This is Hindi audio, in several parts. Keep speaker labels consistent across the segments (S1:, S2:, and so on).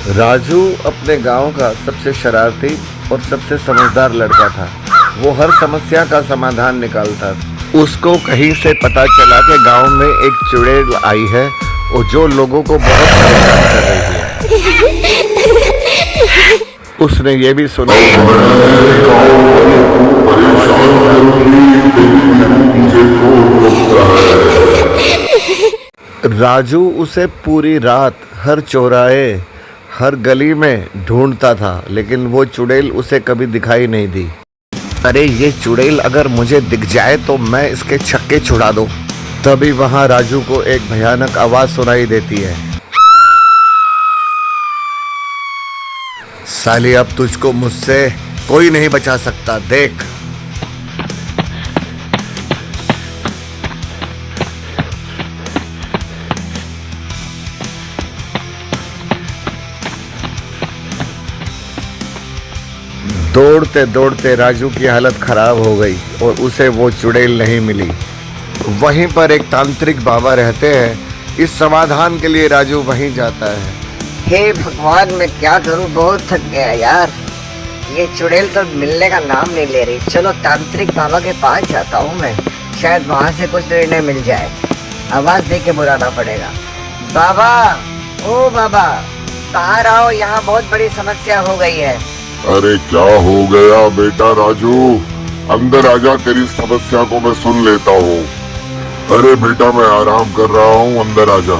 S1: राजू अपने गांव का सबसे शरारती और सबसे समझदार लड़का था। वो हर समस्या का समाधान निकालता था। उसको कहीं से पता चला कि गांव में एक चुड़ैल आई है और जो लोगों को बहुत परेशान कर रही है। उसने ये भी सुना राजू उसे पूरी रात हर चौराहे हर गली में ढूंढता था, लेकिन वो चुड़ैल उसे कभी दिखाई नहीं दी। अरे ये चुड़ैल अगर मुझे दिख जाए तो मैं इसके छक्के छुड़ा दूं। तभी वहां राजू को एक भयानक आवाज सुनाई देती है। साली, अब तुझको मुझसे कोई नहीं बचा सकता, देख। दौड़ते दौड़ते राजू की हालत खराब हो गई और उसे वो चुड़ैल नहीं मिली। वहीं पर एक तांत्रिक बाबा रहते हैं। इस समाधान के लिए राजू वहीं जाता है।
S2: हे भगवान, मैं क्या करूं, बहुत थक गया यार। ये चुड़ैल तो मिलने का नाम नहीं ले रही। चलो तांत्रिक बाबा के पास जाता हूं मैं, शायद वहां से कुछ निर्णय मिल जाए। आवाज दे के बुलाना पड़ेगा। बाबा, ओ बाबा, बाहर आओ, यहाँ बहुत बड़ी समस्या हो गई है।
S3: अरे क्या हो गया बेटा राजू, अंदर आजा, तेरी समस्या को मैं सुन लेता हूँ। अरे बेटा मैं आराम कर रहा हूँ, अंदर आजा।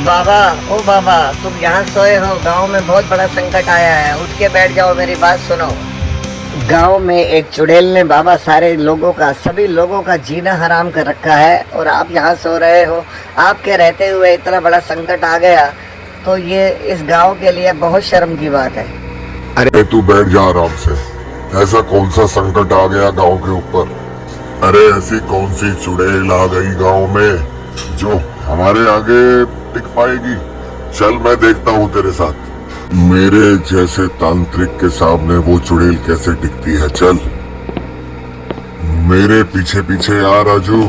S2: बाबा, ओ बाबा, तुम यहाँ सोए हो? गांव में बहुत बड़ा संकट आया है, उठ के बैठ जाओ, मेरी बात सुनो। गांव में एक चुड़ैल ने बाबा सभी लोगों का जीना हराम कर रखा है और आप यहाँ सो रहे हो। आपके रहते हुए इतना बड़ा संकट आ गया तो ये इस गांव के लिए बहुत शर्म की बात है।
S3: अरे तू बैठ जा आराम से। ऐसा कौन सा संकट आ गया गांव के ऊपर? अरे ऐसी कौन सी चुड़ैल आ गई गांव में जो हमारे आगे टिक पाएगी? चल मैं देखता हूँ तेरे साथ। मेरे जैसे तांत्रिक के सामने वो चुड़ैल कैसे टिकती है। चल मेरे पीछे पीछे आ राजू।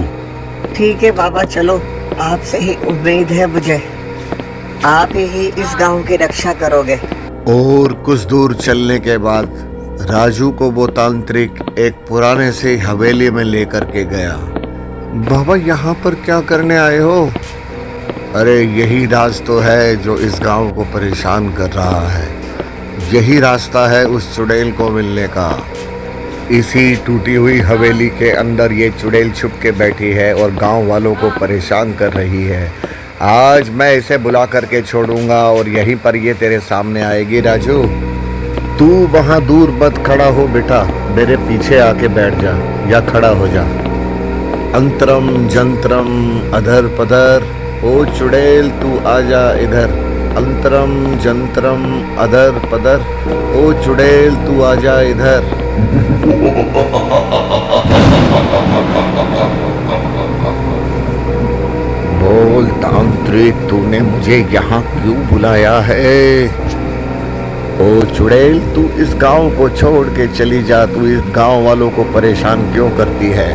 S2: ठीक है बाबा, चलो, आपसे ही उम्मीद है मुझे। आप ही इस गांव की रक्षा करोगे।
S1: और कुछ दूर चलने के बाद राजू को वो तांत्रिक एक पुराने से हवेली में लेकर के गया। बाबा, यहाँ पर क्या करने आए हो? अरे यही राज तो है जो इस गांव को परेशान कर रहा है। यही रास्ता है उस चुड़ैल को मिलने का। इसी टूटी हुई हवेली के अंदर ये चुड़ैल छुप के बैठी है और गांव वालों को परेशान कर रही है। आज मैं इसे बुला करके छोड़ूंगा और यहीं पर ये तेरे सामने आएगी। राजू, तू वहां दूर मत खड़ा हो बेटा, मेरे पीछे आके बैठ जा या खड़ा हो जा। अंतरम जंतरम अधर पधर, ओ चुड़ैल तू आजा इधर। अंतरम जंतरम अधर पधर, ओ चुड़ैल तू आजा इधर। बोल तांत्रिक, तूने मुझे यहाँ क्यों बुलाया है? ओ चुड़ैल, तू इस गांव को छोड़ के चली जा। तू इस गांव वालों को परेशान क्यों करती है?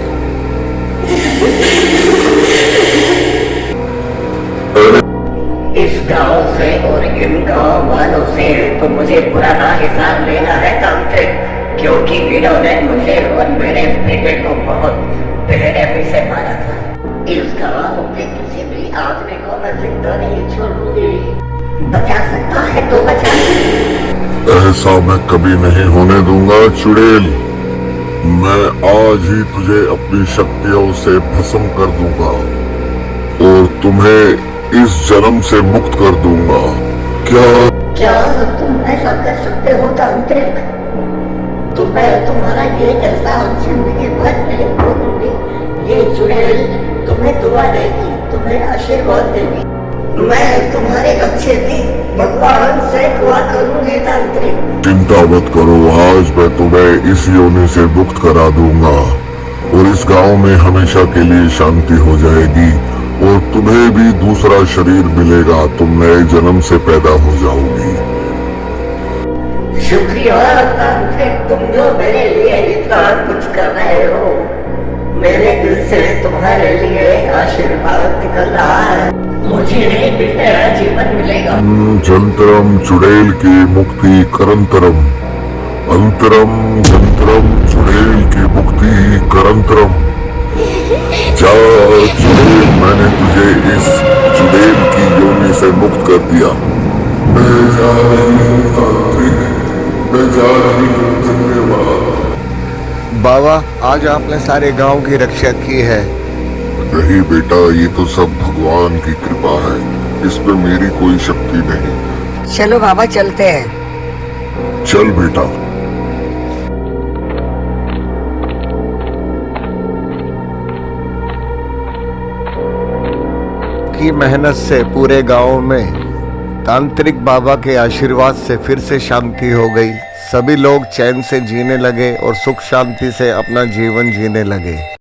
S2: इस गांव से और इन गांव वालों से तो मुझे पुराना हिसाब लेना है तांत्रिक, क्योंकि इन्होंने मुझे और मेरे बेटे को बहुत बेरहमी से मारा था। इस गांव के किसी भी आदमी को मैं जिंदा नहीं छोड़ूंगी। बचा सकता है तो बचा।
S3: ऐसा मैं कभी नहीं होने दूंगा चुड़ैल। मैं आज ही तुझे अपनी शक्तियों से भस्म कर दूंगा और तुम्हें इस जन्म से मुक्त कर दूंगा। क्या
S2: तुम ऐसा कर सकते हो तांत्रिक? मैं तुम्हारा ये एहसान जिंदगी भर नहीं भूलूंगी। ये चुड़ैल तुम्हें दुआ देगी, तुम्हें आशीर्वाद देगी। मैं तुम्हारे अच्छे की भगवान से दुआ करूंगी तांत्रिक।
S3: चिंता मत करो, आज मैं तुम्हें इस योनि से मुक्त करा दूंगा और इस गांव में हमेशा के लिए शांति हो जाएगी और तुम्हें भी दूसरा शरीर मिलेगा। तुम नए जन्म से पैदा हो जाओगी।
S2: शुक्रिया तांत्रिक, तुम जो मेरे लिए इतना कुछ कर रहे हो। मेरे दिल से तुम्हारे लिए आशीर्वाद निकल रहा है। मुझे फिर नया जीवन मिलेगा।
S3: जंतरम चुड़ैल की मुक्ति करंतरम, अंतरम जंतरम चुड़ैल की मुक्ति करंतरम। जा चुड़ैल, मैंने तुझे इस चुड़ैल की योनि से मुक्त कर दिया। मैं जा रही हूँ तांत्रिक, मैं जा रही हूँ, धन्यवाद।
S1: बाबा, आज आपने सारे गांव की रक्षा की है।
S3: नहीं बेटा, ये तो सब भगवान की कृपा है, इस पे मेरी कोई शक्ति नहीं।
S2: चलो बाबा चलते हैं।
S3: चल बेटा।
S1: की मेहनत से पूरे गांव में तांत्रिक बाबा के आशीर्वाद से फिर से शांति हो गई। सभी लोग चैन से जीने लगे और सुख शांति से अपना जीवन जीने लगे।